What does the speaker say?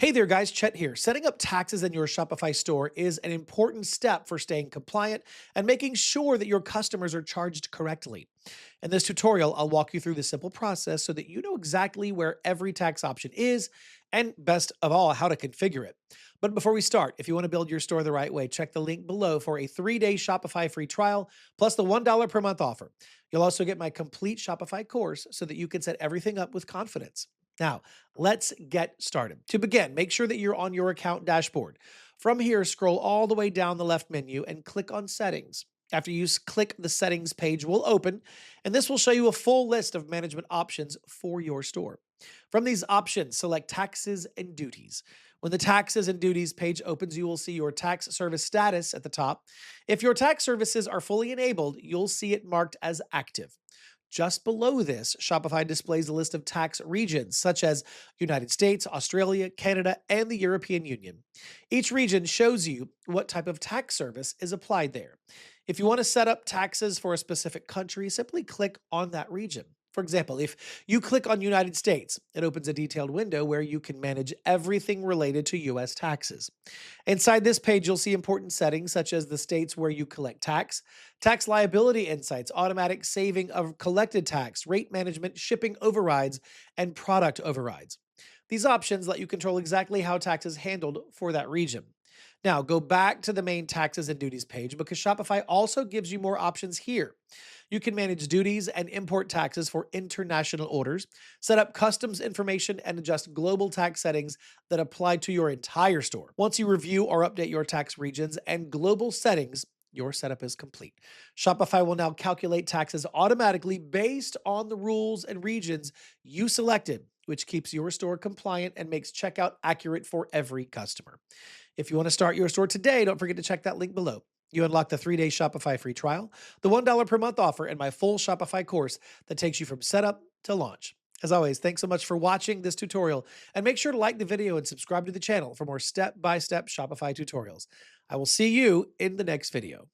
Hey there, guys. Chet here. Setting up taxes in your Shopify store is an important step for staying compliant and making sure that your customers are charged correctly. In this tutorial, I'll walk you through the simple process so that you know exactly where every tax option is and, best of all, how to configure it. But before we start, if you want to build your store the right way, check the link below for a 3-day Shopify free trial plus the $1 per month offer. You'll also get my complete Shopify course so that you can set everything up with confidence. Now, let's get started. To begin, make sure that you're on your account dashboard. From here, scroll all the way down the left menu and click on Settings. After you click, the Settings page will open, and this will show you a full list of management options for your store. From these options, select Taxes and Duties. When the Taxes and Duties page opens, you will see your tax service status at the top. If your tax services are fully enabled, you'll see it marked as active. Just below this, Shopify displays a list of tax regions such as United States, Australia, Canada, and the European Union. Each region shows you what type of tax service is applied there. If you want to set up taxes for a specific country, simply click on that region. For example, if you click on United States, it opens a detailed window where you can manage everything related to US taxes. Inside this page, you'll see important settings such as the states where you collect tax, tax liability insights, automatic saving of collected tax, rate management, shipping overrides, and product overrides. These options let you control exactly how tax is handled for that region. Now, go back to the main taxes and duties page because Shopify also gives you more options here. You can manage duties and import taxes for international orders, set up customs information, and adjust global tax settings that apply to your entire store. Once you review or update your tax regions and global settings, your setup is complete. Shopify will now calculate taxes automatically based on the rules and regions you selected, which keeps your store compliant and makes checkout accurate for every customer. If you want to start your store today, don't forget to check that link below. You unlock the 3-day Shopify free trial, the $1 per month offer, and my full Shopify course that takes you from setup to launch. As always, thanks so much for watching this tutorial, and make sure to like the video and subscribe to the channel for more step-by-step Shopify tutorials. I will see you in the next video.